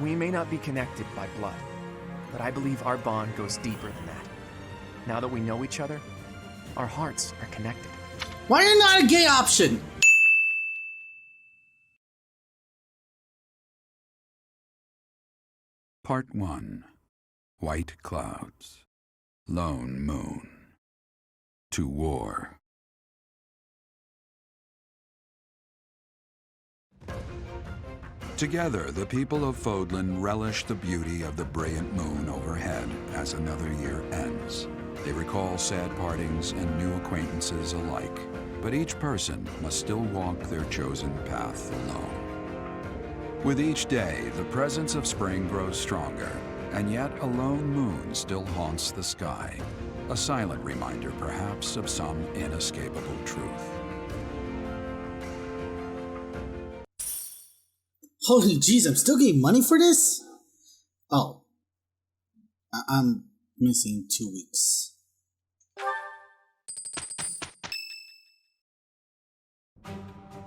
We may not be connected by blood, but I believe our bond goes deeper than that. Now that we know each other, our hearts are connected. Why are you not a gay option? Part 1. White Clouds. Lone Moon. To War. Together, the people of Fodlan relish the beauty of the brilliant moon overhead as another year ends. They recall sad partings and new acquaintances alike, but each person must still walk their chosen path alone. With each day, the presence of spring grows stronger, and yet a lone moon still haunts the sky, a silent reminder perhaps of some inescapable truth. Holy jeez, I'm still getting money for this? Oh. I'm missing 2 weeks.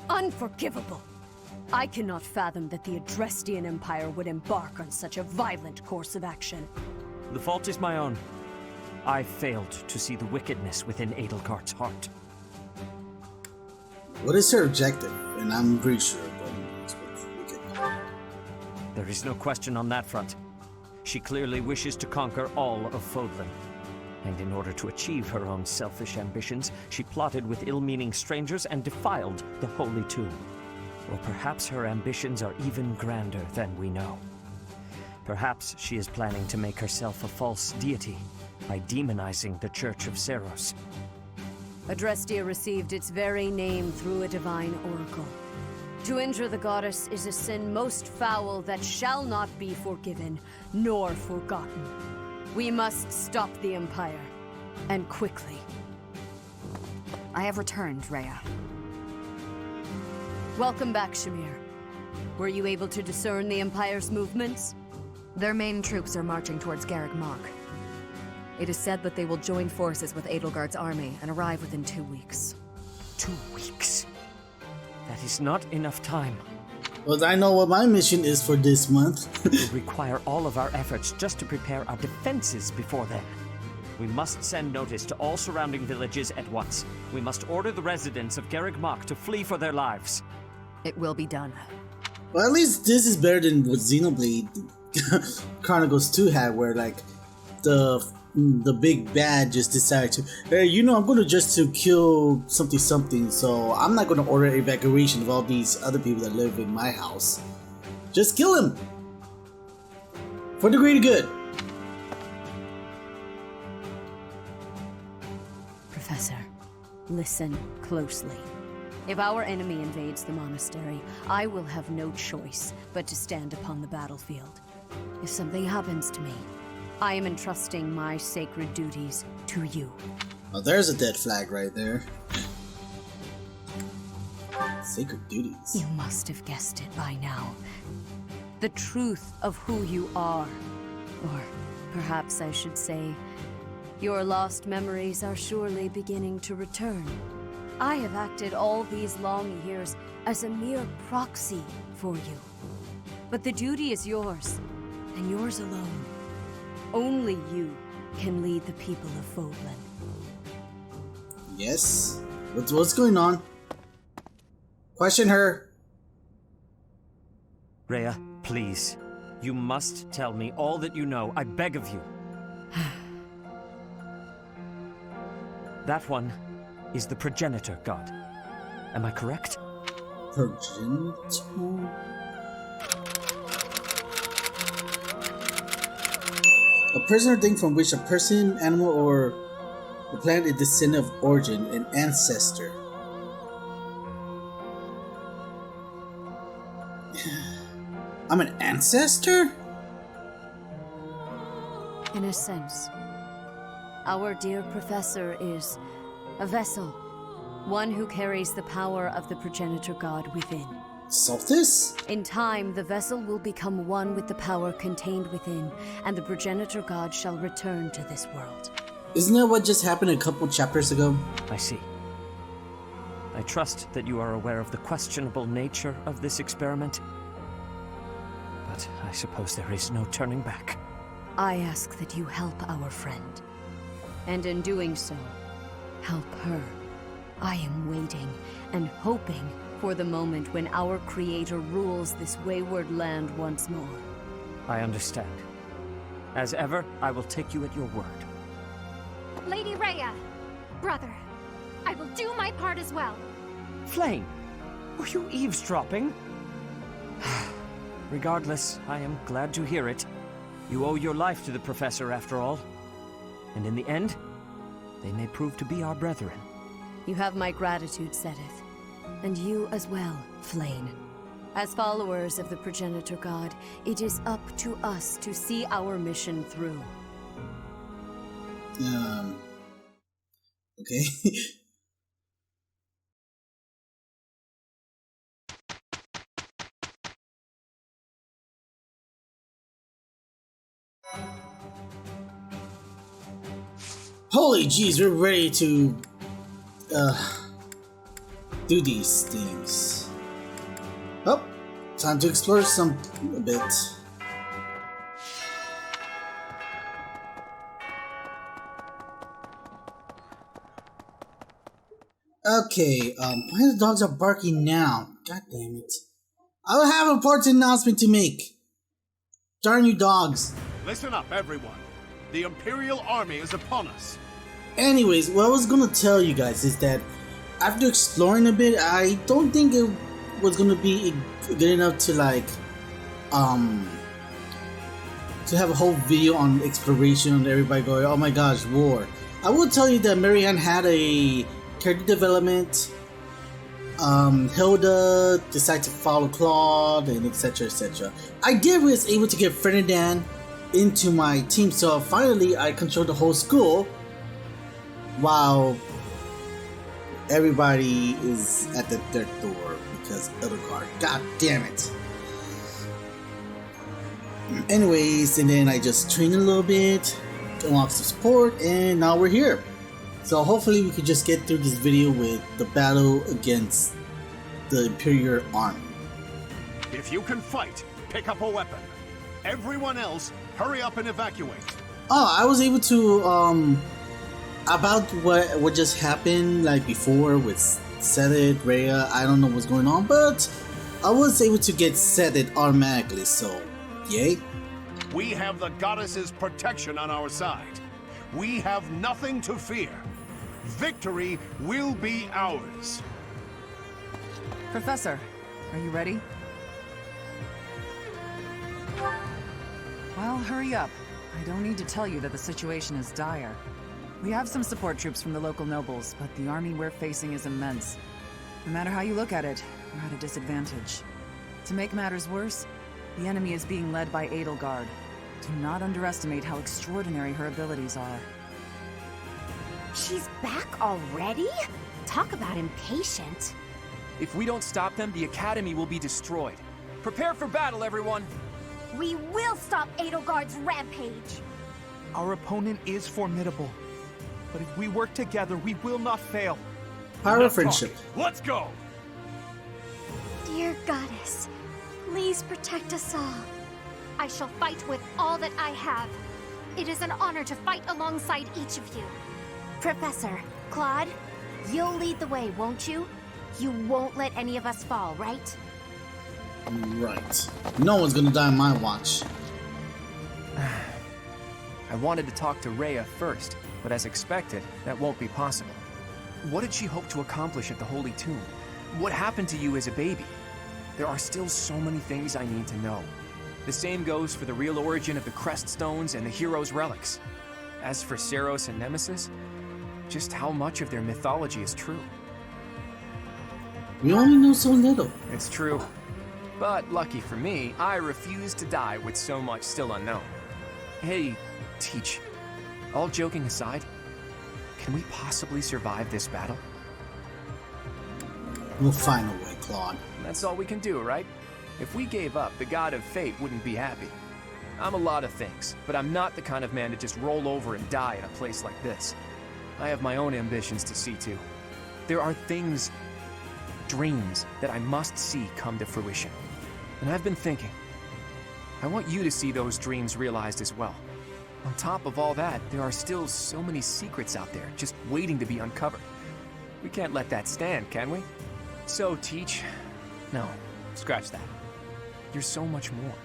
Unforgivable! I cannot fathom that the Adrestian Empire would embark on such a violent course of action. The fault is my own. I failed to see the wickedness within Edelgard's heart. What is her objective? And I'm pretty sure it's wicked. There is no question on that front. She clearly wishes to conquer all of Fodlan. And in order to achieve her own selfish ambitions, she plotted with ill-meaning strangers and defiled the Holy Tomb. Or perhaps her ambitions are even grander than we know. Perhaps she is planning to make herself a false deity by demonizing the Church of Seros. Adrestia received its very name through a divine oracle. To injure the goddess is a sin most foul that shall not be forgiven, nor forgotten. We must stop the Empire, and quickly. I have returned, Rhea. Welcome back, Shamir. Were you able to discern the Empire's movements? Their main troops are marching towards Garreg Mach. It is said that they will join forces with Edelgard's army and arrive within 2 weeks. 2 weeks? That is not enough time. Well, I know what my mission is for this month. It will require all of our efforts just to prepare our defenses before then. We must send notice to all surrounding villages at once. We must order the residents of Garreg Mach to flee for their lives. It will be done. Well, at least this is better than what Xenoblade Chronicles 2 had, where like the big bad just decided to, hey, you know, I'm gonna just to kill something, so I'm not gonna order evacuation of all these other people that live in my house. Just kill him for the greater good. Professor, listen closely. If our enemy invades the monastery, I will have no choice but to stand upon the battlefield. If something happens to me, I am entrusting my sacred duties to you. Oh, there's a dead flag right there. Sacred duties. You must have guessed it by now. The truth of who you are. Or perhaps I should say, your lost memories are surely beginning to return. I have acted all these long years as a mere proxy for you. But the duty is yours, and yours alone. Only you can lead the people of Fodlan. Yes? What's going on? Question her. Rhea, please. You must tell me all that you know. I beg of you. That one is the progenitor god. Am I correct? Progenitor? A person or thing from which a person, animal, or the plant is descendant of origin, an ancestor. I'm an ancestor? In a sense, our dear professor is a vessel, one who carries the power of the progenitor god within. Solstice? In time, the vessel will become one with the power contained within, and the progenitor god shall return to this world. Isn't that what just happened a couple chapters ago? I see. I trust that you are aware of the questionable nature of this experiment. not, I suppose there is no turning back. I ask that you help our friend. And in doing so, help her. I am waiting and hoping for the moment when our creator rules this wayward land once more. I understand. As ever, I will take you at your word. Lady Rhea, brother, I will do my part as well. Flame, were you eavesdropping? Regardless, I am glad to hear it. You owe your life to the Professor, after all. And in the end, they may prove to be our brethren. You have my gratitude, Sedith. And you as well, Flame. As followers of the Progenitor God, it is up to us to see our mission through. Okay. Holy jeez, we're ready to do these things. Oh, time to explore a bit. Okay, why the dogs are barking now? God damn it. I have an important announcement to make. Darn you dogs. Listen up, everyone. The Imperial Army is upon us. Anyways, what I was gonna tell you guys is that after exploring a bit, I don't think it was gonna be good enough to to have a whole video on exploration and everybody going, oh my gosh, war. I will tell you that Marianne had a character development. Hilda decided to follow Claude and etc. etc. I was able to get Ferdinand into my team, so finally I controlled the whole school while everybody is at their door because Edelgard. God damn it. Anyways, and then I just trained a little bit, unlocked some support, and now we're here. So hopefully we could just get through this video with the battle against the Imperial Army. If you can fight, pick up a weapon. Everyone else, hurry up and evacuate. Oh, I was able to, about what just happened, like before with Sedith, Rhea, I don't know what's going on, but I was able to get Sedith automatically, so yay. We have the goddess's protection on our side. We have nothing to fear. Victory will be ours. Professor, are you ready? Well, hurry up. I don't need to tell you that the situation is dire. We have some support troops from the local nobles, but the army we're facing is immense. No matter how you look at it, we're at a disadvantage. To make matters worse, the enemy is being led by Edelgard. Do not underestimate how extraordinary her abilities are. She's back already? Talk about impatient. If we don't stop them, the Academy will be destroyed. Prepare for battle, everyone! We will stop Edelgard's rampage. Our opponent is formidable, but if we work together, we will not fail. Power of friendship. Let's go! Dear goddess, please protect us all. I shall fight with all that I have. It is an honor to fight alongside each of you. Professor, Claude, you'll lead the way, won't you? You won't let any of us fall, right? Right. No one's gonna die on my watch. I wanted to talk to Rhea first, but as expected, that won't be possible. What did she hope to accomplish at the Holy Tomb? What happened to you as a baby? There are still so many things I need to know. The same goes for the real origin of the Crest Stones and the Hero's Relics. As for Seros and Nemesis, just how much of their mythology is true? We only know so little. It's true. But lucky for me, I refuse to die with so much still unknown. Hey, Teach, all joking aside, can we possibly survive this battle? We'll find a way, Claude. That's all we can do, right? If we gave up, the God of Fate wouldn't be happy. I'm a lot of things, but I'm not the kind of man to just roll over and die in a place like this. I have my own ambitions to see to. There are things, dreams, that I must see come to fruition. And I've been thinking, I want you to see those dreams realized as well. On top of all that, there are still so many secrets out there just waiting to be uncovered. We can't let that stand, can we? So, Teach... No, scratch that. You're so much more.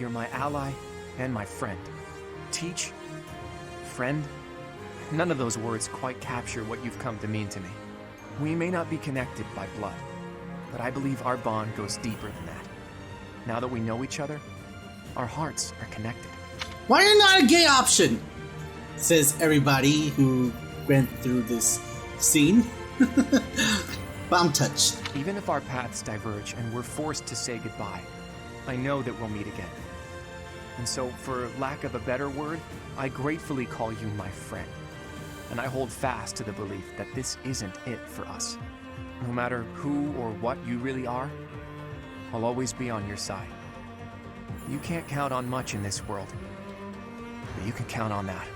You're my ally and my friend. Teach... friend... None of those words quite capture what you've come to mean to me. We may not be connected by blood, but I believe our bond goes deeper than that. Now that we know each other, our hearts are connected. Why are you not a gay option? Says everybody who went through this scene. But I'm touched. Even if our paths diverge and we're forced to say goodbye, I know that we'll meet again. And so, for lack of a better word, I gratefully call you my friend. And I hold fast to the belief that this isn't it for us. No matter who or what you really are, I'll always be on your side. You can't count on much in this world, but you can count on that.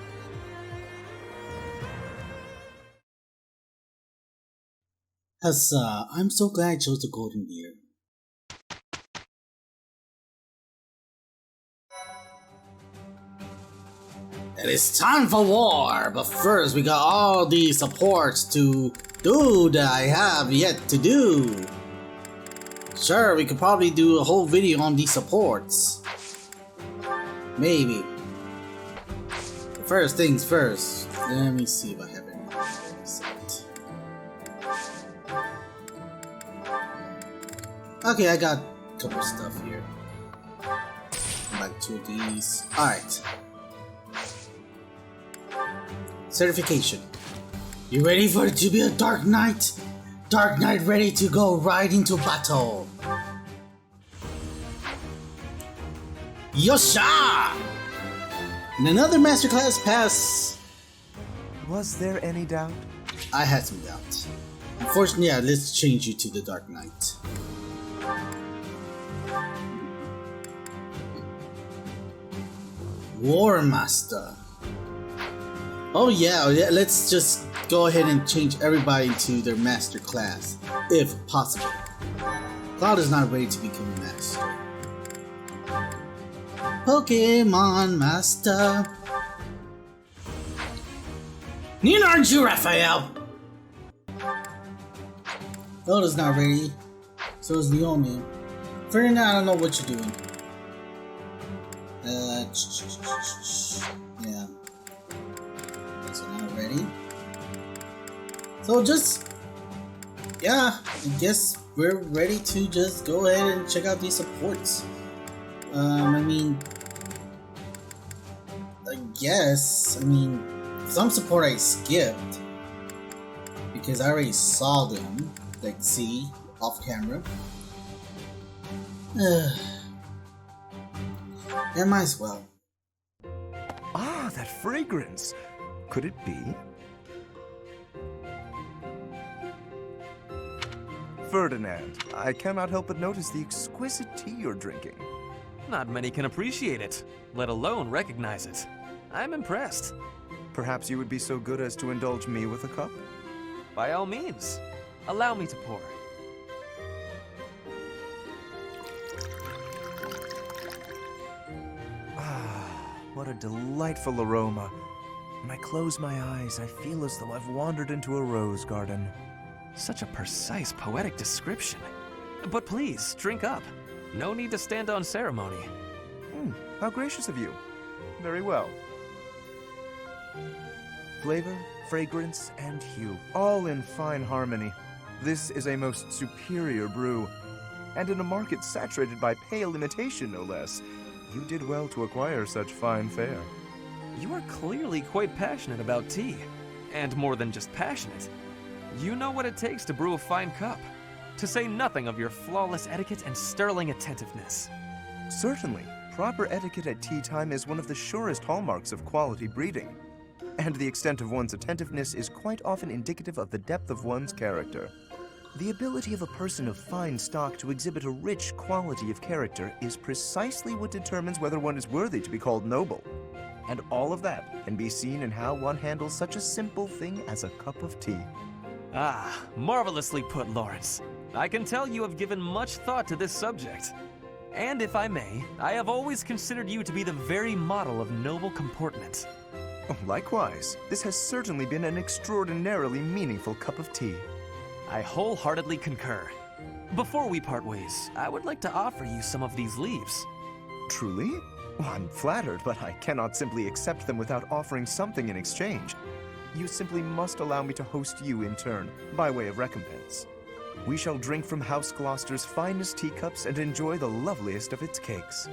Huzzah, I'm so glad I chose the golden deer. It is time for war, but first we got all these supports to do that I have yet to do. Sure, we could probably do a whole video on these supports. Maybe. First things first. Let me see if I have anything set. Okay, I got a couple stuff here. Like 2 of these. Alright. Certification. You ready for it to be a Dark Knight? Dark Knight ready to go right into battle. Yosha! And another masterclass pass. Was there any doubt? I had some doubt. Unfortunately, yeah, let's change you to the Dark Knight. War Master. Oh yeah, let's just go ahead and change everybody to their master class, if possible. Cloud is not ready to become a master. Pokemon Master. Neither aren't you, Raphael? Cloud is not ready. So is Leomi. Ferdinand, I don't know what you're doing. Yeah. So now ready. So just, yeah, I guess we're ready to just go ahead and check out these supports. I mean, some support I skipped because I already saw them, like see, off camera. Yeah, might as well. Ah, that fragrance. Could it be? Ferdinand, I cannot help but notice the exquisite tea you're drinking. Not many can appreciate it, let alone recognize it. I'm impressed. Perhaps you would be so good as to indulge me with a cup? By all means, allow me to pour. What a delightful aroma. When I close my eyes, I feel as though I've wandered into a rose garden. Such a precise, poetic description. But please, drink up. No need to stand on ceremony. How gracious of you. Very well. Flavor, fragrance, and hue, all in fine harmony. This is a most superior brew, and in a market saturated by pale imitation, no less. You did well to acquire such fine fare. You are clearly quite passionate about tea. And more than just passionate. You know what it takes to brew a fine cup. To say nothing of your flawless etiquette and sterling attentiveness. Certainly. Proper etiquette at tea time is one of the surest hallmarks of quality breeding. And the extent of one's attentiveness is quite often indicative of the depth of one's character. The ability of a person of fine stock to exhibit a rich quality of character is precisely what determines whether one is worthy to be called noble. And all of that can be seen in how one handles such a simple thing as a cup of tea. Ah, marvelously put, Lawrence. I can tell you have given much thought to this subject. And if I may, I have always considered you to be the very model of noble comportment. Oh, likewise, this has certainly been an extraordinarily meaningful cup of tea. I wholeheartedly concur. Before we part ways, I would like to offer you some of these leaves. Truly? Well, I'm flattered, but I cannot simply accept them without offering something in exchange. You simply must allow me to host you in turn, by way of recompense. We shall drink from House Gloucester's finest teacups and enjoy the loveliest of its cakes.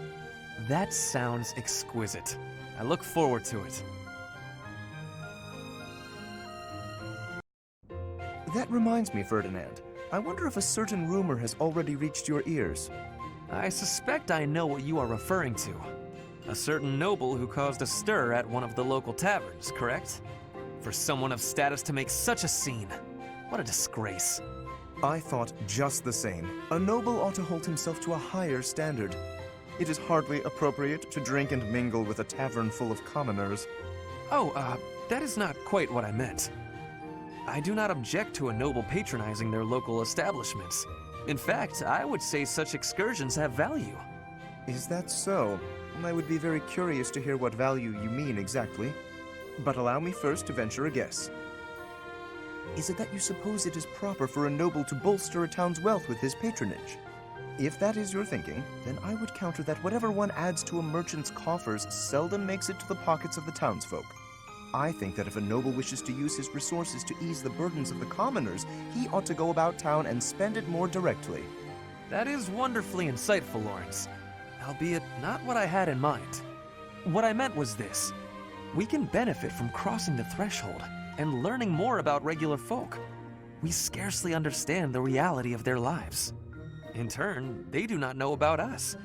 That sounds exquisite. I look forward to it. That reminds me, Ferdinand. I wonder if a certain rumor has already reached your ears. I suspect I know what you are referring to. A certain noble who caused a stir at one of the local taverns, correct? For someone of status to make such a scene. What a disgrace. I thought just the same. A noble ought to hold himself to a higher standard. It is hardly appropriate to drink and mingle with a tavern full of commoners. Oh, that is not quite what I meant. I do not object to a noble patronizing their local establishments. In fact, I would say such excursions have value. Is that so? I would be very curious to hear what value you mean exactly. But allow me first to venture a guess. Is it that you suppose it is proper for a noble to bolster a town's wealth with his patronage? If that is your thinking, then I would counter that whatever one adds to a merchant's coffers seldom makes it to the pockets of the townsfolk. I think that if a noble wishes to use his resources to ease the burdens of the commoners, he ought to go about town and spend it more directly. That is wonderfully insightful, Lawrence, albeit not what I had in mind. What I meant was this. We can benefit from crossing the threshold and learning more about regular folk. We scarcely understand the reality of their lives. In turn, they do not know about us.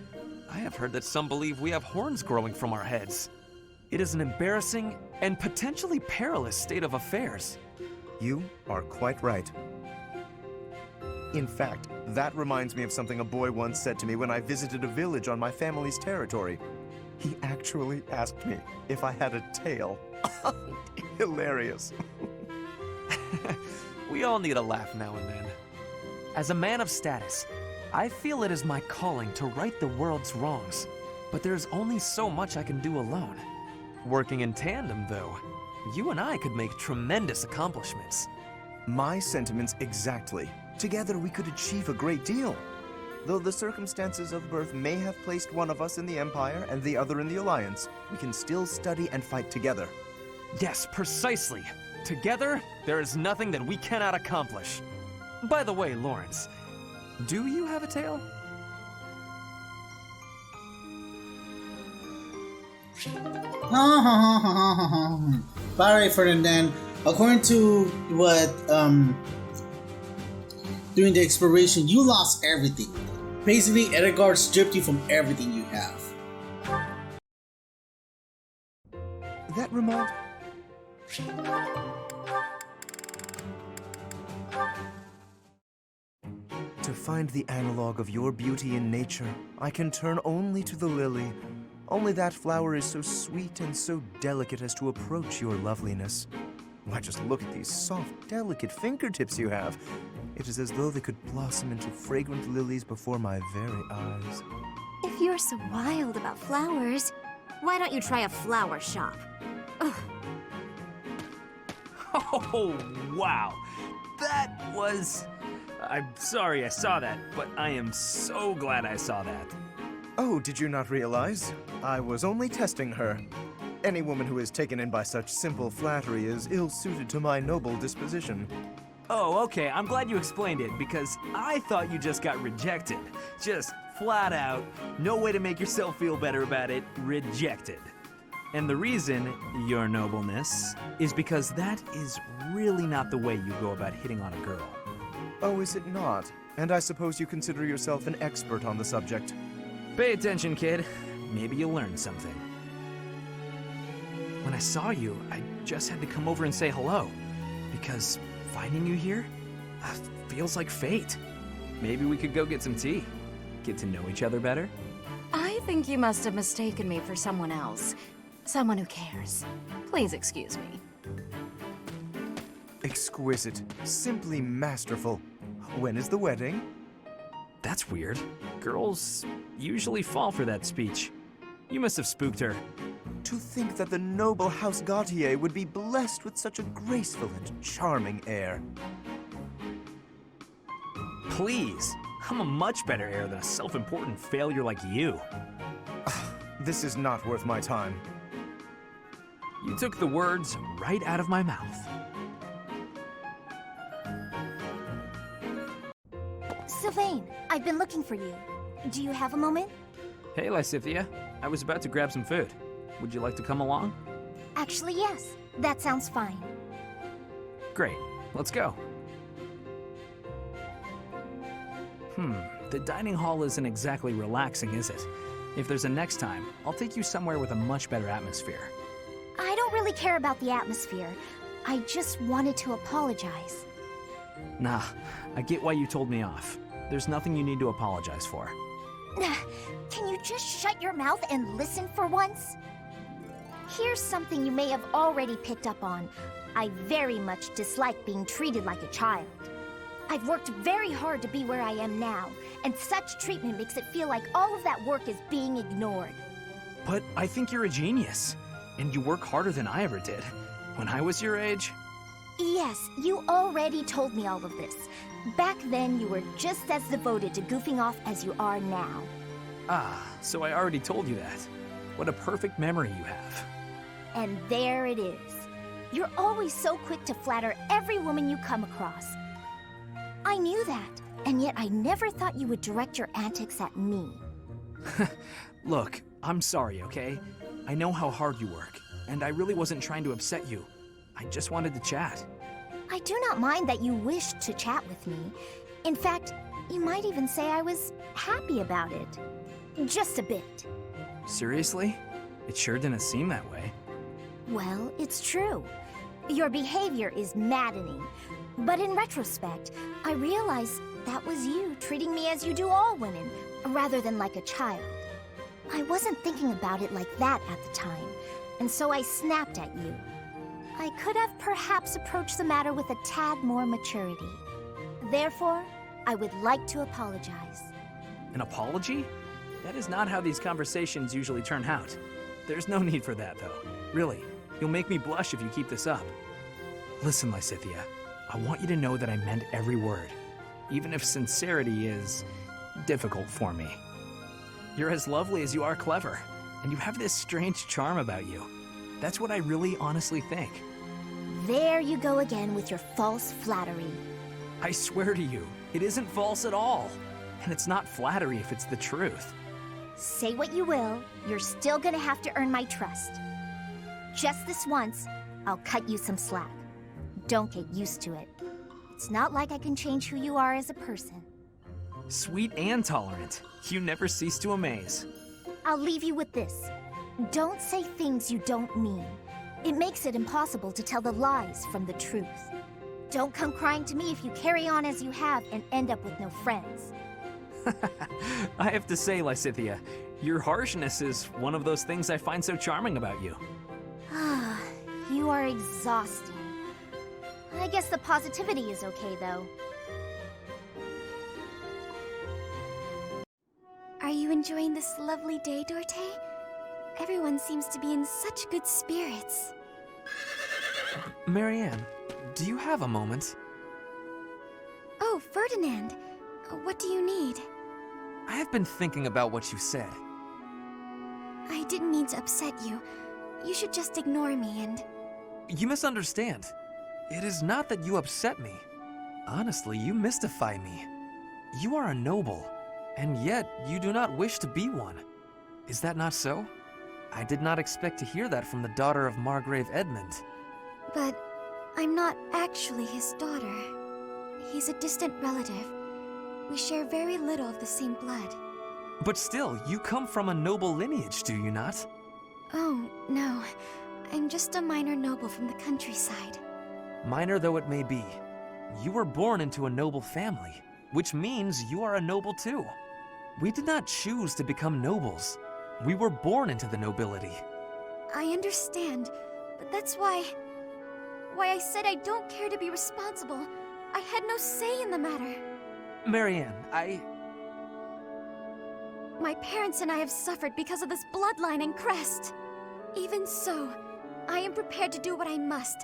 I have heard that some believe we have horns growing from our heads. It is an embarrassing and potentially perilous state of affairs. You are quite right. In fact, that reminds me of something a boy once said to me when I visited a village on my family's territory. He actually asked me if I had a tail. Hilarious. We all need a laugh now and then. As a man of status, I feel it is my calling to right the world's wrongs. But there's only so much I can do alone. Working in tandem, though, you and I could make tremendous accomplishments. My sentiments exactly. Together we could achieve a great deal. Though the circumstances of birth may have placed one of us in the Empire and the other in the Alliance, we can still study and fight together. Yes, precisely. Together, there is nothing that we cannot accomplish. By the way, Lawrence, do you have a tail? By the way, Ferdinand, according to what, during the exploration, you lost everything. Basically, Edgar stripped you from everything you have. That reminds... To find the analog of your beauty in nature, I can turn only to the lily. Only that flower is so sweet and so delicate as to approach your loveliness. Why, just look at these soft, delicate fingertips you have. It is as though they could blossom into fragrant lilies before my very eyes. If you're so wild about flowers, why don't you try a flower shop? Ugh. Oh, wow. That was... I'm sorry I saw that, but I am so glad I saw that. Oh, did you not realize? I was only testing her. Any woman who is taken in by such simple flattery is ill-suited to my noble disposition. Oh, okay, I'm glad you explained it, because I thought you just got rejected. Just flat out, no way to make yourself feel better about it, rejected. And the reason, your nobleness, is because that is really not the way you go about hitting on a girl. Oh, is it not? And I suppose you consider yourself an expert on the subject. Pay attention, kid. Maybe you'll learn something. When I saw you, I just had to come over and say hello. Because finding you here feels like fate. Maybe we could go get some tea. Get to know each other better. I think you must have mistaken me for someone else. Someone who cares. Please excuse me. Exquisite. Simply masterful. When is the wedding? That's weird. Girls usually fall for that speech. You must have spooked her. To think that the noble House Gautier would be blessed with such a graceful and charming heir. Please, I'm a much better heir than a self-important failure like you. This is not worth my time. You took the words right out of my mouth. Sylvain, I've been looking for you. Do you have a moment? Hey, Lysithea. I was about to grab some food. Would you like to come along? Actually, yes. That sounds fine. Great. Let's go. The dining hall isn't exactly relaxing, is it? If there's a next time, I'll take you somewhere with a much better atmosphere. I don't really care about the atmosphere. I just wanted to apologize. Nah, I get why you told me off. There's nothing you need to apologize for. Can you just shut your mouth and listen for once? Here's something you may have already picked up on. I very much dislike being treated like a child. I've worked very hard to be where I am now, and such treatment makes it feel like all of that work is being ignored. But I think you're a genius, and you work harder than I ever did. When I was your age... Yes, you already told me all of this. Back then, you were just as devoted to goofing off as you are now. Ah, so I already told you that. What a perfect memory you have. And there it is. You're always so quick to flatter every woman you come across. I knew that, and yet I never thought you would direct your antics at me. Look, I'm sorry, okay? I know how hard you work, and I really wasn't trying to upset you. I just wanted to chat. I do not mind that you wished to chat with me. In fact, you might even say I was happy about it. Just a bit. Seriously? It sure didn't seem that way. Well, it's true. Your behavior is maddening. But in retrospect, I realize that was you treating me as you do all women, rather than like a child. I wasn't thinking about it like that at the time, and so I snapped at you. I could have perhaps approached the matter with a tad more maturity. Therefore, I would like to apologize. An apology? That is not how these conversations usually turn out. There's no need for that, though. Really, you'll make me blush if you keep this up. Listen, Lysithea, I want you to know that I meant every word, even if sincerity is difficult for me. You're as lovely as you are clever, and you have this strange charm about you. That's what I really honestly think. There you go again with your false flattery. I swear to you, it isn't false at all. And it's not flattery if it's the truth. Say what you will, you're still gonna have to earn my trust. Just this once, I'll cut you some slack. Don't get used to it. It's not like I can change who you are as a person. Sweet and tolerant. You never cease to amaze. I'll leave you with this. Don't say things you don't mean. It makes it impossible to tell the lies from the truth. Don't come crying to me if you carry on as you have and end up with no friends. I have to say, Lysithea, your harshness is one of those things I find so charming about you. Ah, you are exhausting. I guess the positivity is okay, though. Are you enjoying this lovely day, Dorte? Everyone seems to be in such good spirits. Marianne, do you have a moment? Oh, Ferdinand. What do you need? I have been thinking about what you said. I didn't mean to upset you. You should just ignore me and... You misunderstand. It is not that you upset me. Honestly, you mystify me. You are a noble, and yet you do not wish to be one. Is that not so? I did not expect to hear that from the daughter of Margrave Edmund. But I'm not actually his daughter. He's a distant relative. We share very little of the same blood. But still, you come from a noble lineage, do you not? Oh, no. I'm just a minor noble from the countryside. Minor though it may be, you were born into a noble family, which means you are a noble too. We did not choose to become nobles. We were born into the nobility. I understand, but that's why I said I don't care to be responsible. I had no say in the matter. Marianne, My parents and I have suffered because of this bloodline and crest. Even so, I am prepared to do what I must,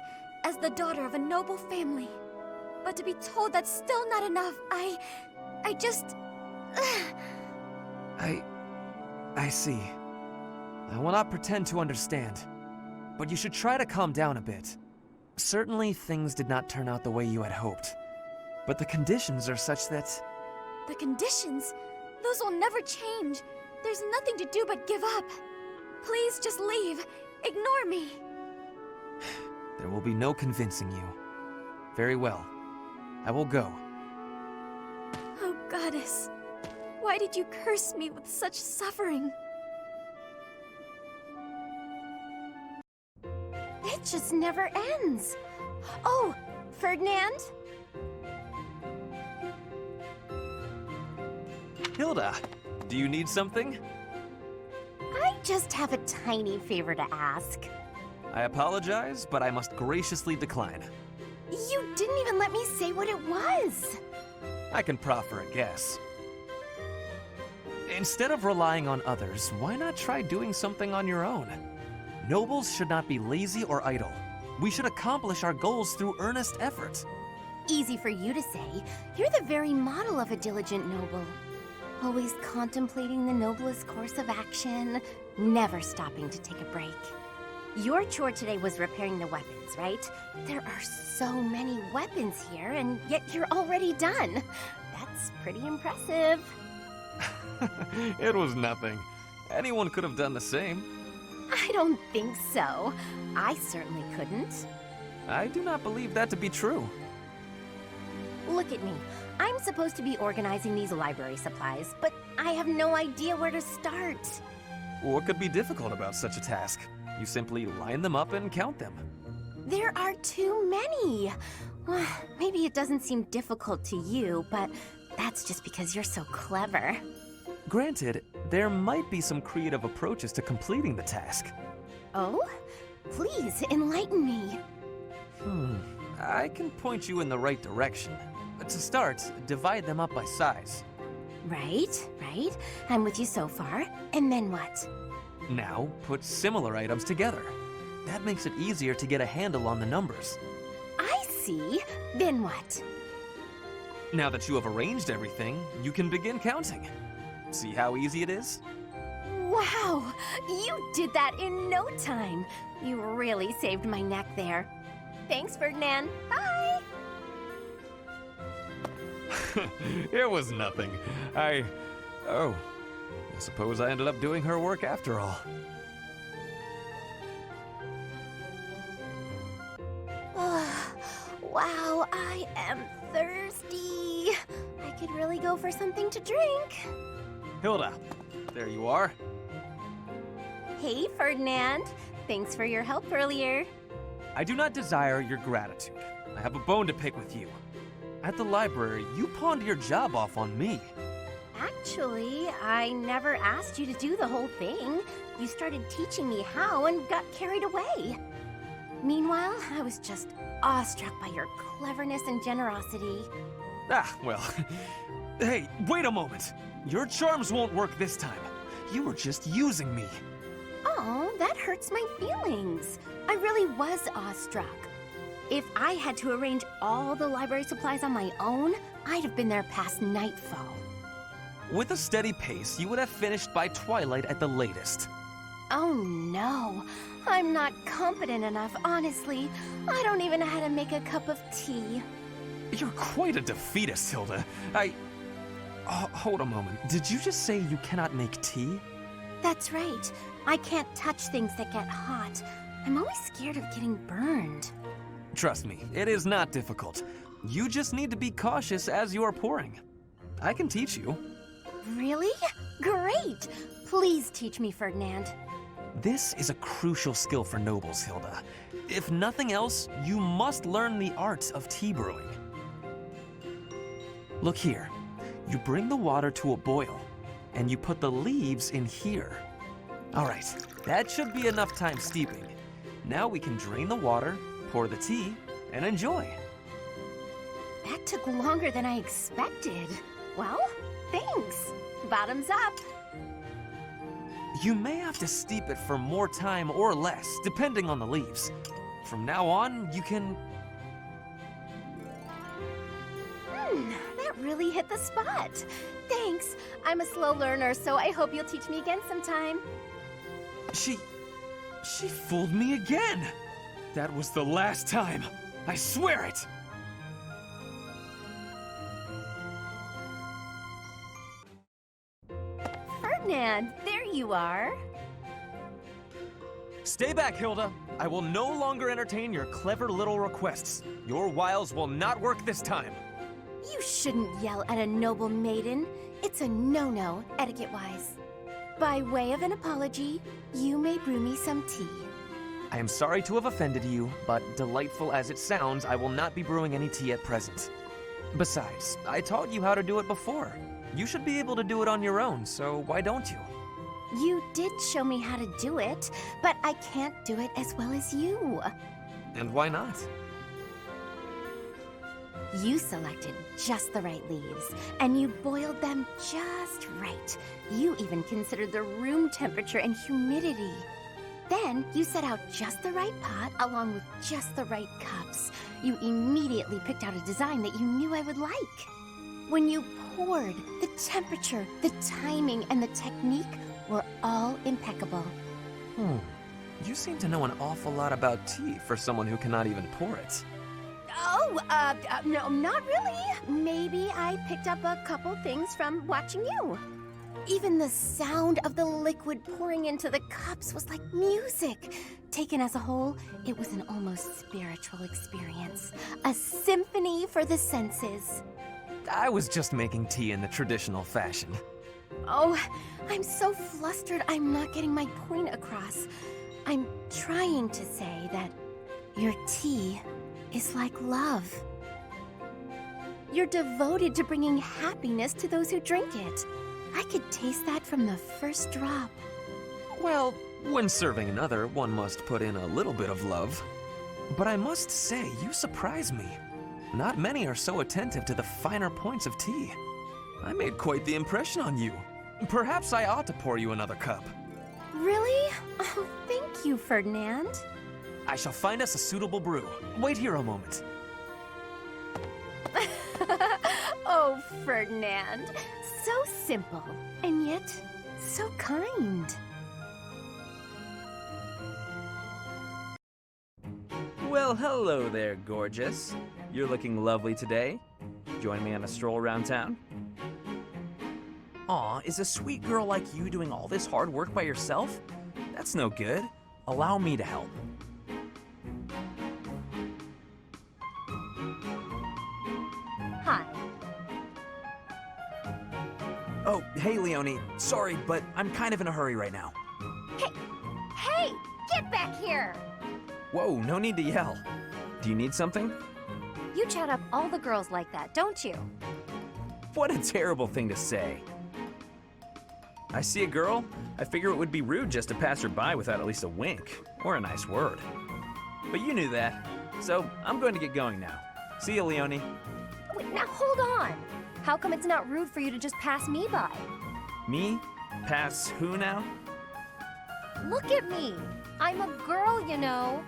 as the daughter of a noble family. But to be told that's still not enough, I just... I see. I will not pretend to understand, but you should try to calm down a bit. Certainly, things did not turn out the way you had hoped, but the conditions are such that... The conditions? Those will never change. There's nothing to do but give up. Please just leave. Ignore me. There will be no convincing you. Very well. I will go. Oh, Goddess. Why did you curse me with such suffering? It just never ends. Oh, Ferdinand? Hilda, do you need something? I just have a tiny favor to ask. I apologize, but I must graciously decline. You didn't even let me say what it was. I can proffer a guess. Instead of relying on others, why not try doing something on your own? Nobles should not be lazy or idle. We should accomplish our goals through earnest effort. Easy for you to say. You're the very model of a diligent noble. Always contemplating the noblest course of action, never stopping to take a break. Your chore today was repairing the weapons, right? There are so many weapons here, and yet you're already done. That's pretty impressive. It was nothing. Anyone could have done the same. I don't think so. I certainly couldn't. I do not believe that to be true. Look at me. I'm supposed to be organizing these library supplies, but I have no idea where to start. What could be difficult about such a task? You simply line them up and count them. There are too many. Maybe it doesn't seem difficult to you, but that's just because you're so clever. Granted, there might be some creative approaches to completing the task. Oh? Please, enlighten me. I can point you in the right direction. To start, divide them up by size. Right. I'm with you so far. And then what? Now, put similar items together. That makes it easier to get a handle on the numbers. I see. Then what? Now that you have arranged everything, you can begin counting. See how easy it is? Wow! You did that in no time. You really saved my neck there. Thanks, Ferdinand. Bye! It was nothing. I suppose I ended up doing her work after all. Wow, I am thirsty. I could really go for something to drink. Hilda, there you are. Hey, Ferdinand. Thanks for your help earlier. I do not desire your gratitude. I have a bone to pick with you. At the library, you pawned your job off on me. Actually, I never asked you to do the whole thing. You started teaching me how and got carried away. Meanwhile, I was just awestruck by your cleverness and generosity. Well. Hey, wait a moment. Your charms won't work this time. You were just using me. Oh, that hurts my feelings. I really was awestruck. If I had to arrange all the library supplies on my own, I'd have been there past nightfall. With a steady pace, you would have finished by twilight at the latest. Oh no, I'm not competent enough, honestly. I don't even know how to make a cup of tea. You're quite a defeatist, Hilda. Hold a moment. Did you just say you cannot make tea? That's right. I can't touch things that get hot. I'm always scared of getting burned. Trust me, it is not difficult. You just need to be cautious as you are pouring. I can teach you. Really? Great! Please teach me, Ferdinand. This is a crucial skill for nobles, Hilda. If nothing else, you must learn the art of tea brewing. Look here. You bring the water to a boil, and you put the leaves in here. All right, that should be enough time steeping. Now we can drain the water, pour the tea, and enjoy. That took longer than I expected. Well, thanks. Bottoms up. You may have to steep it for more time or less, depending on the leaves. From now on, you can... That really hit the spot. Thanks. I'm a slow learner, so I hope you'll teach me again sometime. She fooled me again! That was the last time. I swear it! Ferdinand, there you are. Stay back, Hilda. I will no longer entertain your clever little requests. Your wiles will not work this time. You shouldn't yell at a noble maiden. It's a no-no, etiquette-wise. By way of an apology, you may brew me some tea. I am sorry to have offended you, but delightful as it sounds, I will not be brewing any tea at present. Besides, I taught you how to do it before. You should be able to do it on your own, so why don't you? You did show me how to do it, but I can't do it as well as you. And why not? You selected just the right leaves, and you boiled them just right. You even considered the room temperature and humidity. Then you set out just the right pot along with just the right cups. You immediately picked out a design that you knew I would like. When you poured, the temperature, the timing, and the technique were all impeccable. You seem to know an awful lot about tea for someone who cannot even pour it. Oh, no, not really. Maybe I picked up a couple things from watching you. Even the sound of the liquid pouring into the cups was like music. Taken as a whole, it was an almost spiritual experience. A symphony for the senses. I was just making tea in the traditional fashion. Oh, I'm so flustered I'm not getting my point across. I'm trying to say that your tea is like love. You're devoted to bringing happiness to those who drink it. I could taste that from the first drop. Well, when serving another, one must put in a little bit of love. But I must say, you surprise me. Not many are so attentive to the finer points of tea. I made quite the impression on you. Perhaps I ought to pour you another cup. Really? Oh, thank you, Ferdinand. I shall find us a suitable brew. Wait here a moment. Oh, Ferdinand. So simple, and yet so kind. Well, hello there, gorgeous. You're looking lovely today. Join me on a stroll around town? Aw, is a sweet girl like you doing all this hard work by yourself? That's no good. Allow me to help. Hi. Oh, hey, Leonie. Sorry, but I'm kind of in a hurry right now. Hey! Get back here! Whoa, no need to yell. Do you need something? You chat up all the girls like that, don't you? What a terrible thing to say. I see a girl, I figure it would be rude just to pass her by without at least a wink, or a nice word. But you knew that, so I'm going to get going now. See you, Leonie. Wait, now hold on! How come it's not rude for you to just pass me by? Me? Pass who now? Look at me! I'm a girl, you know.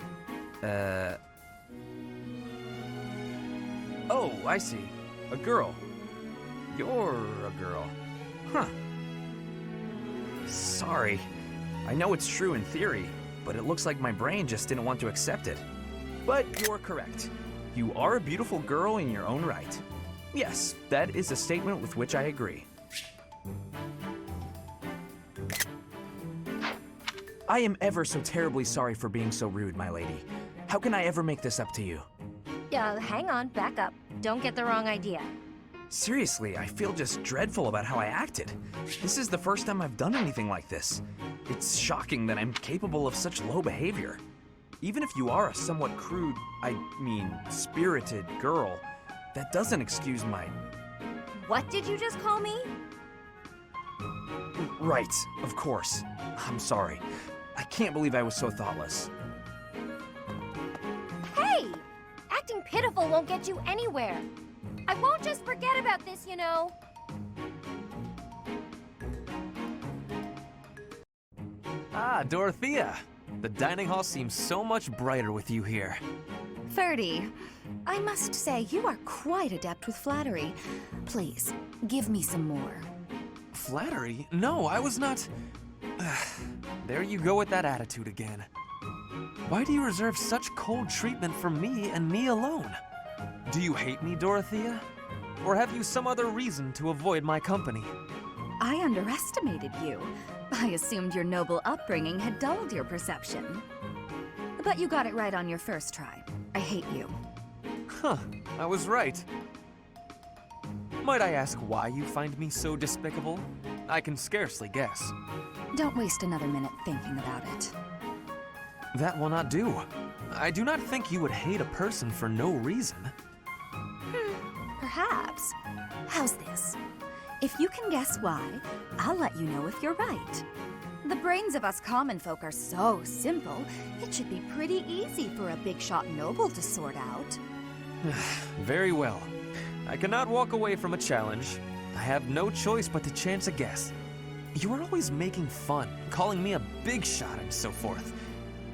Oh, I see. A girl. You're a girl. Huh. Sorry. I know it's true in theory, but it looks like my brain just didn't want to accept it. But you're correct. You are a beautiful girl in your own right. Yes, that is a statement with which I agree. I am ever so terribly sorry for being so rude, my lady. How can I ever make this up to you? Hang on, back up. Don't get the wrong idea. Seriously, I feel just dreadful about how I acted. This is the first time I've done anything like this. It's shocking that I'm capable of such low behavior. Even if you are a somewhat crude, spirited girl, that doesn't excuse my... What did you just call me? Right, of course. I'm sorry. I can't believe I was so thoughtless. Hey! Acting pitiful won't get you anywhere. I won't just forget about this, you know. Ah, Dorothea! The dining hall seems so much brighter with you here. Ferdy, I must say you are quite adept with flattery. Please, give me some more. Flattery? No, I was not... There you go with that attitude again. Why do you reserve such cold treatment for me and me alone? Do you hate me, Dorothea? Or have you some other reason to avoid my company? I underestimated you. I assumed your noble upbringing had dulled your perception. But you got it right on your first try. I hate you. Huh, I was right. Might I ask why you find me so despicable? I can scarcely guess. Don't waste another minute thinking about it. That will not do. I do not think you would hate a person for no reason. Perhaps. How's this? If you can guess why, I'll let you know if you're right. The brains of us common folk are so simple, it should be pretty easy for a big shot noble to sort out. Very well. I cannot walk away from a challenge. I have no choice but to chance a guess. You are always making fun, calling me a big shot and so forth.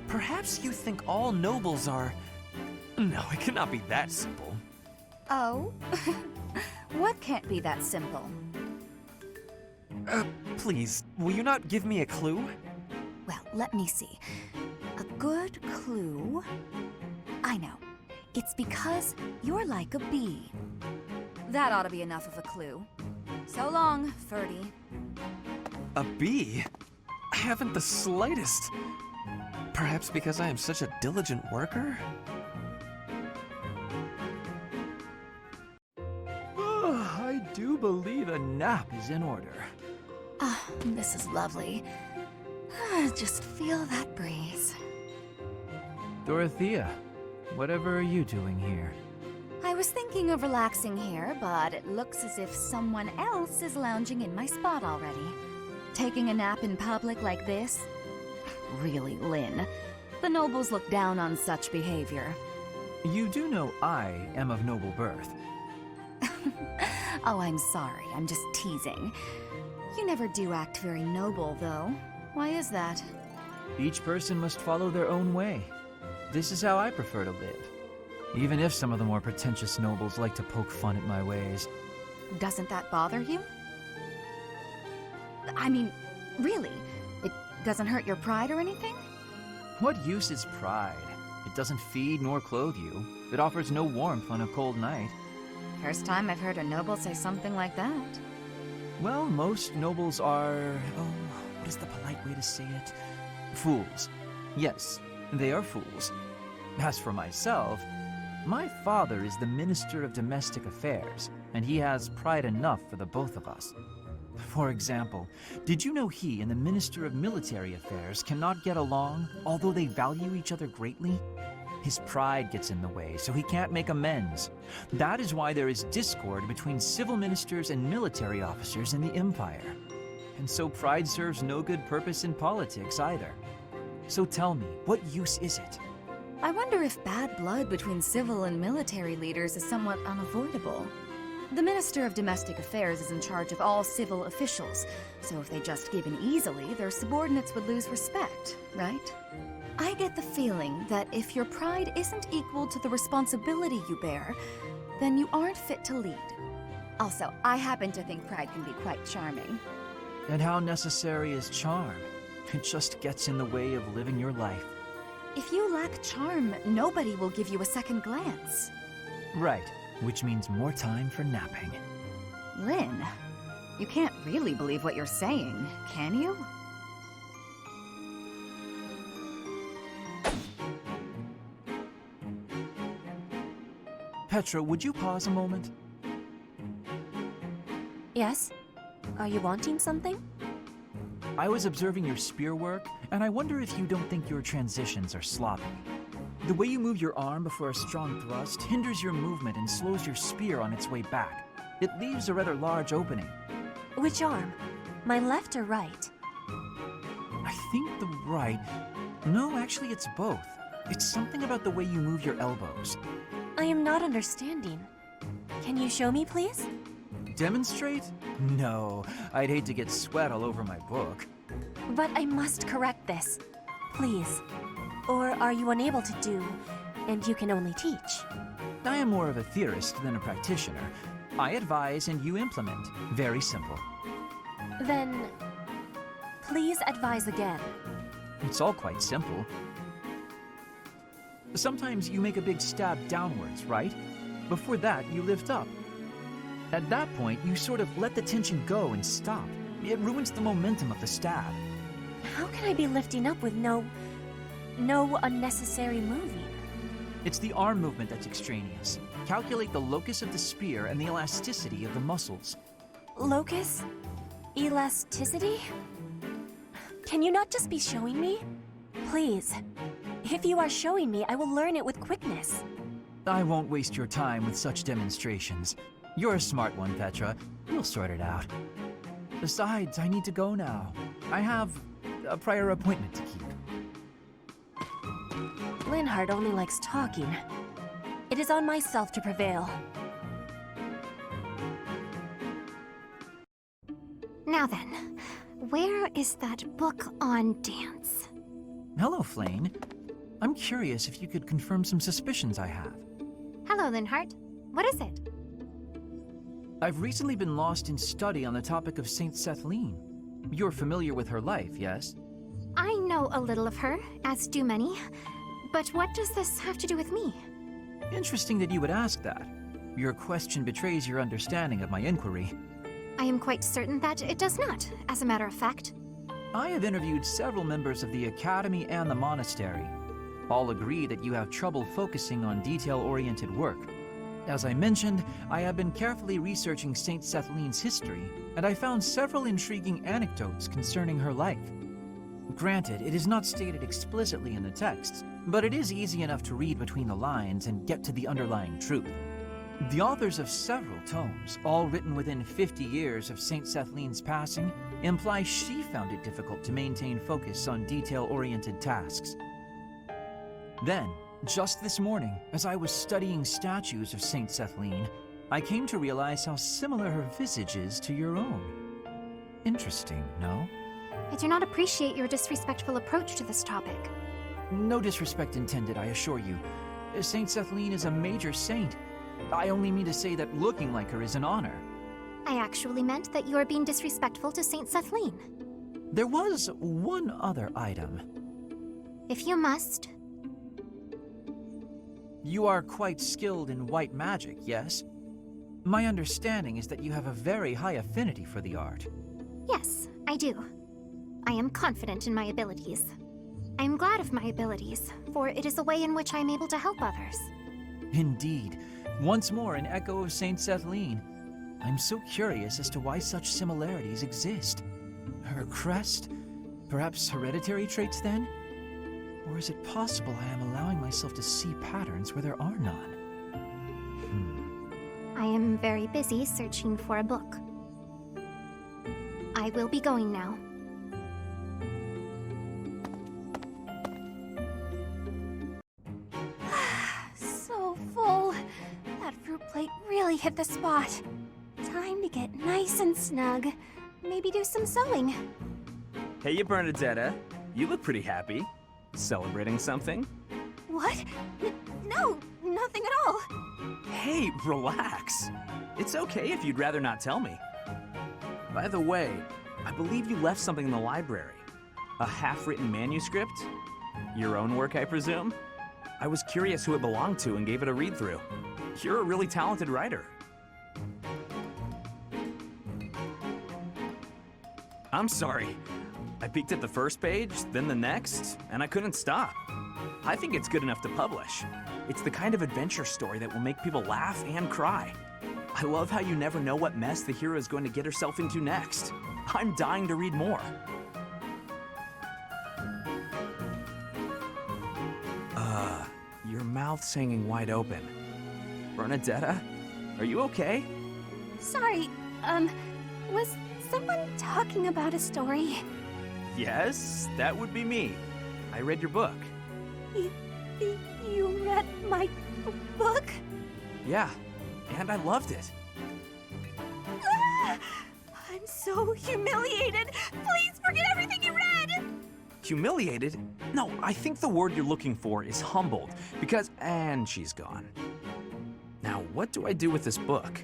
Perhaps you think all nobles are... No, it cannot be that simple. Oh? What can't be that simple? Please, will you not give me a clue? Well, let me see. A good clue... I know. It's because you're like a bee. That ought to be enough of a clue. So long, Ferdy. A bee? I haven't the slightest. Perhaps because I am such a diligent worker? I do believe a nap is in order. Ah, this is lovely. Just feel that breeze. Dorothea, whatever are you doing here? I was thinking of relaxing here, but it looks as if someone else is lounging in my spot already. Taking a nap in public like this? Really, Lynn. The nobles look down on such behavior. You do know I am of noble birth. Oh, I'm sorry. I'm just teasing. You never do act very noble, though. Why is that? Each person must follow their own way. This is how I prefer to live. Even if some of the more pretentious nobles like to poke fun at my ways. Doesn't that bother you? I mean, really? It doesn't hurt your pride or anything? What use is pride? It doesn't feed nor clothe you. It offers no warmth on a cold night. First time I've heard a noble say something like that. Well, most nobles are... oh, what is the polite way to say it? Fools. Yes, they are fools. As for myself, my father is the Minister of Domestic Affairs, and he has pride enough for the both of us. For example, did you know he and the Minister of Military Affairs cannot get along, although they value each other greatly? His pride gets in the way, so he can't make amends. That is why there is discord between civil ministers and military officers in the Empire. And so pride serves no good purpose in politics either. So tell me, what use is it? I wonder if bad blood between civil and military leaders is somewhat unavoidable. The Minister of Domestic Affairs is in charge of all civil officials, so if they just give in easily, their subordinates would lose respect, right? I get the feeling that if your pride isn't equal to the responsibility you bear, then you aren't fit to lead. Also, I happen to think pride can be quite charming. And how necessary is charm? It just gets in the way of living your life. If you lack charm, nobody will give you a second glance. Right, which means more time for napping. Lynn, you can't really believe what you're saying, can you? Petra, would you pause a moment? Yes? Are you wanting something? I was observing your spear work, and I wonder if you don't think your transitions are sloppy. The way you move your arm before a strong thrust hinders your movement and slows your spear on its way back. It leaves a rather large opening. Which arm? My left or right? I think the right... No, actually it's both. It's something about the way you move your elbows. I am not understanding. Can you show me, please? Demonstrate? No, I'd hate to get sweat all over my book. But I must correct this. Please. Or are you unable to do, and you can only teach? I am more of a theorist than a practitioner. I advise and you implement. Very simple. Then, please advise again. It's all quite simple. Sometimes you make a big stab downwards, right? Before that, you lift up. At that point, you sort of let the tension go and stop. It ruins the momentum of the stab. How can I be lifting up with no unnecessary moving? It's the arm movement that's extraneous. Calculate the locus of the spear and the elasticity of the muscles. Locus? Elasticity? Can you not just be showing me? Please. If you are showing me, I will learn it with quickness. I won't waste your time with such demonstrations. You're a smart one, Petra. We'll sort it out. Besides, I need to go now. I have a prior appointment to keep. Linhardt only likes talking. It is on myself to prevail. Now then, where is that book on dance? Hello, Flane. I'm curious if you could confirm some suspicions I have. Hello, Linhardt. What is it? I've recently been lost in study on the topic of Saint Sethlene. You're familiar with her life, yes? I know a little of her, as do many. But what does this have to do with me? Interesting that you would ask that. Your question betrays your understanding of my inquiry. I am quite certain that it does not, as a matter of fact. I have interviewed several members of the Academy and the Monastery. All agree that you have trouble focusing on detail-oriented work. As I mentioned, I have been carefully researching Saint Sethlene's history, and I found several intriguing anecdotes concerning her life. Granted, it is not stated explicitly in the texts, but it is easy enough to read between the lines and get to the underlying truth. The authors of several tomes, all written within 50 years of Saint Sethlene's passing, imply she found it difficult to maintain focus on detail-oriented tasks. Then, just this morning, as I was studying statues of Saint Sethlene, I came to realize how similar her visage is to your own. Interesting, no? I do not appreciate your disrespectful approach to this topic. No disrespect intended, I assure you. Saint Sethlene is a major saint. I only mean to say that looking like her is an honor. I actually meant that you are being disrespectful to Saint Sethlene. There was one other item. If you must. You are quite skilled in white magic, yes? My understanding is that you have a very high affinity for the art. Yes, I do. I am confident in my abilities. I am glad of my abilities, for it is a way in which I am able to help others. Indeed. Once more an echo of Saint Sethlene. I'm so curious as to why such similarities exist. Her crest? Perhaps hereditary traits then? Or is it possible I am allowing myself to see patterns where there are none? I am very busy searching for a book. I will be going now. So full. That fruit plate really hit the spot. Time to get nice and snug. Maybe do some sewing. Hey, Bernadetta. You look pretty happy. Celebrating something? What? No, nothing at all. Hey, relax. It's okay if you'd rather not tell me. By the way, I believe you left something in the library. A half-written manuscript? Your own work, I presume? I was curious who it belonged to and gave it a read-through. You're a really talented writer. I'm sorry. I peeked at the first page, then the next, and I couldn't stop. I think it's good enough to publish. It's the kind of adventure story that will make people laugh and cry. I love how you never know what mess the hero is going to get herself into next. I'm dying to read more. Your mouth's hanging wide open. Bernadetta, are you okay? Sorry, was someone talking about a story? Yes, that would be me. I read your book. You read my book? Yeah, and I loved it. I'm so humiliated. Please forget everything you read. Humiliated? No, I think the word you're looking for is humbled, because... And she's gone. Now, what do I do with this book?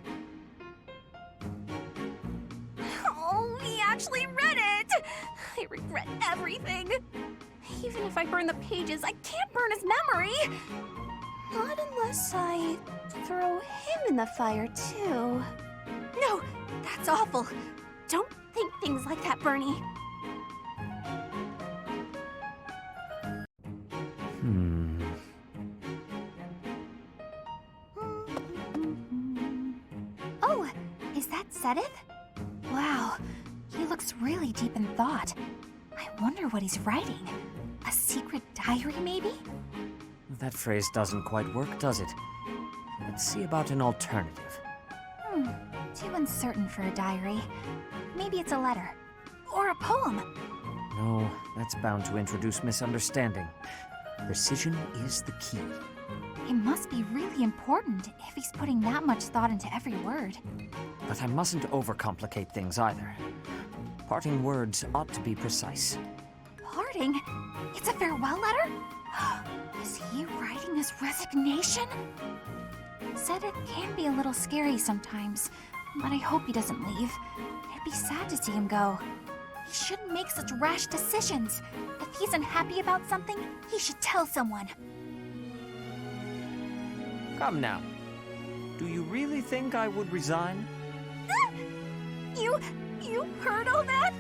Oh, he actually read it. I regret everything. Even if I burn the pages, I can't burn his memory. Not unless I throw him in the fire, too. No, that's awful. Don't think things like that, Bernie. Oh, is that Sedith? Wow, he looks really deep in thought. I wonder what he's writing. A secret diary, maybe? That phrase doesn't quite work, does it? Let's see about an alternative. Too uncertain for a diary. Maybe it's a letter. Or a poem. No, that's bound to introduce misunderstanding. Precision is the key. It must be really important if he's putting that much thought into every word. But I mustn't overcomplicate things either. Parting words ought to be precise. Parting? It's a farewell letter? Is he writing his resignation? Sedith can be a little scary sometimes, but I hope he doesn't leave. It'd be sad to see him go. He shouldn't make such rash decisions. If he's unhappy about something, he should tell someone. Come now. Do you really think I would resign? You heard all that?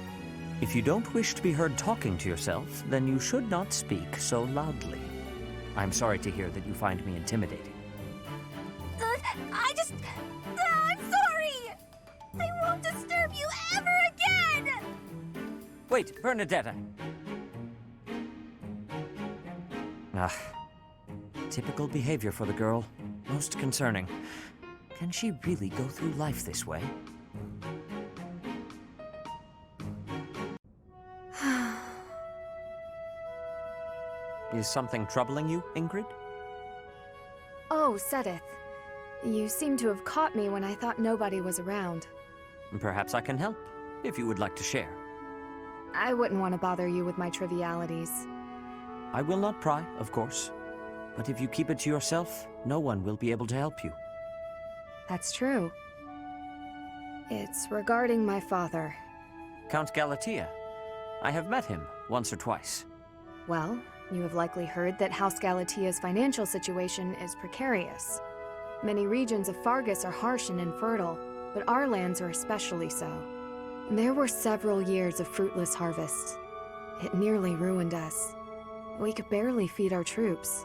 If you don't wish to be heard talking to yourself, then you should not speak so loudly. I'm sorry to hear that you find me intimidating. I'm sorry! I won't disturb you ever again! Wait, Bernadetta! Typical behavior for the girl. Most concerning. Can she really go through life this way? Is something troubling you, Ingrid? Oh, Sedith. You seem to have caught me when I thought nobody was around. Perhaps I can help, if you would like to share. I wouldn't want to bother you with my trivialities. I will not pry, of course. But if you keep it to yourself, no one will be able to help you. That's true. It's regarding my father. Count Galatea. I have met him once or twice. Well, you have likely heard that House Galatea's financial situation is precarious. Many regions of Fargus are harsh and infertile, but our lands are especially so. There were several years of fruitless harvests. It nearly ruined us. We could barely feed our troops.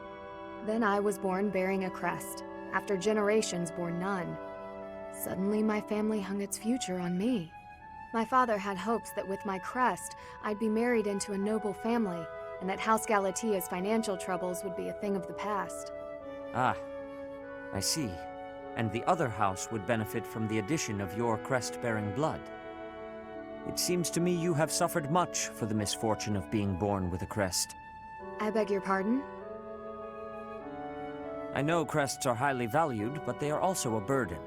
Then I was born bearing a crest, after generations bore none. Suddenly my family hung its future on me. My father had hopes that with my crest, I'd be married into a noble family, and that House Galatea's financial troubles would be a thing of the past. Ah, I see. And the other house would benefit from the addition of your crest-bearing blood. It seems to me you have suffered much for the misfortune of being born with a crest. I beg your pardon? I know crests are highly valued, but they are also a burden.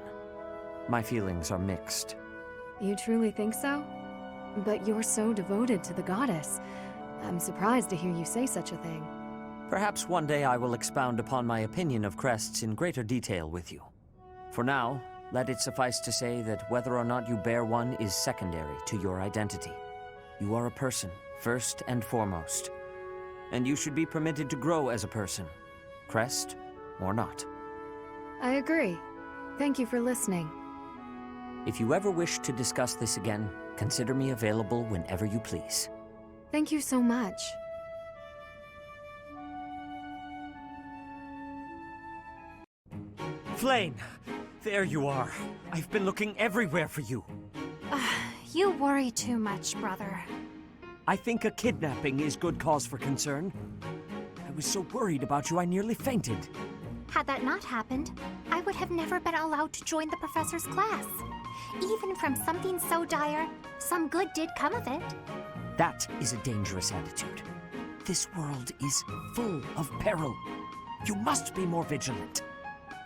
My feelings are mixed. You truly think so? But you're so devoted to the goddess. I'm surprised to hear you say such a thing. Perhaps one day I will expound upon my opinion of crests in greater detail with you. For now, let it suffice to say that whether or not you bear one is secondary to your identity. You are a person, first and foremost. And you should be permitted to grow as a person, crest or not. I agree. Thank you for listening. If you ever wish to discuss this again, consider me available whenever you please. Thank you so much. Flame! There you are. I've been looking everywhere for you. You worry too much, brother. I think a kidnapping is good cause for concern. I was so worried about you I nearly fainted. Had that not happened, I would have never been allowed to join the professor's class. Even from something so dire, some good did come of it. That is a dangerous attitude. This world is full of peril. You must be more vigilant.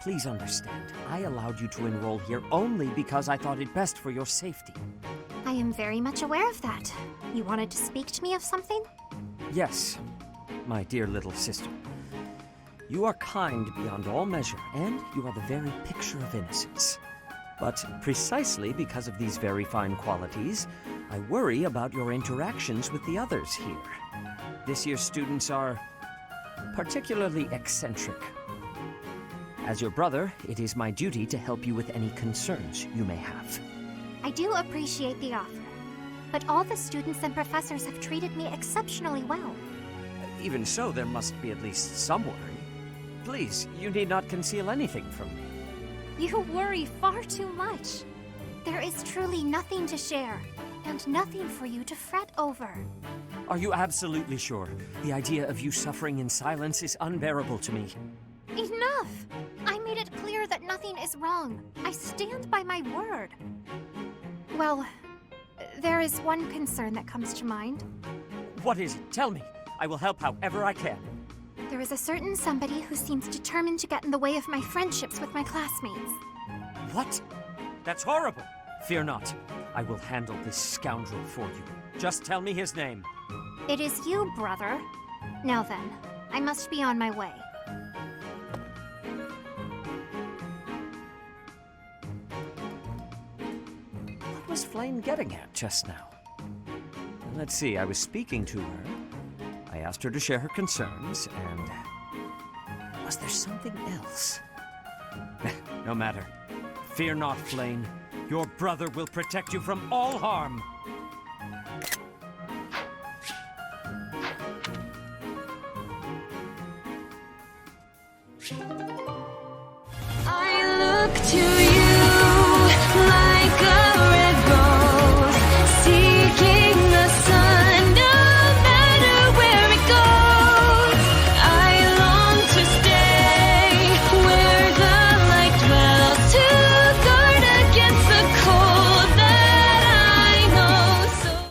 Please understand, I allowed you to enroll here only because I thought it best for your safety. I am very much aware of that. You wanted to speak to me of something? Yes, my dear little sister. You are kind beyond all measure, and you are the very picture of innocence. But precisely because of these very fine qualities, I worry about your interactions with the others here. This year's students are particularly eccentric. As your brother, it is my duty to help you with any concerns you may have. I do appreciate the offer, but all the students and professors have treated me exceptionally well. Even so, there must be at least some worry. Please, you need not conceal anything from me. You worry far too much. There is truly nothing to share, and nothing for you to fret over. Are you absolutely sure? The idea of you suffering in silence is unbearable to me. Enough! I made it clear that nothing is wrong. I stand by my word. Well, there is one concern that comes to mind. What is it? Tell me. I will help however I can. There is a certain somebody who seems determined to get in the way of my friendships with my classmates. What? That's horrible! Fear not. I will handle this scoundrel for you. Just tell me his name. It is you, brother. Now then, I must be on my way. What was Flame getting at just now? Let's see, I was speaking to her. I asked her to share her concerns, and... was there something else? No matter. Fear not, Flame. Your brother will protect you from all harm. I look to you.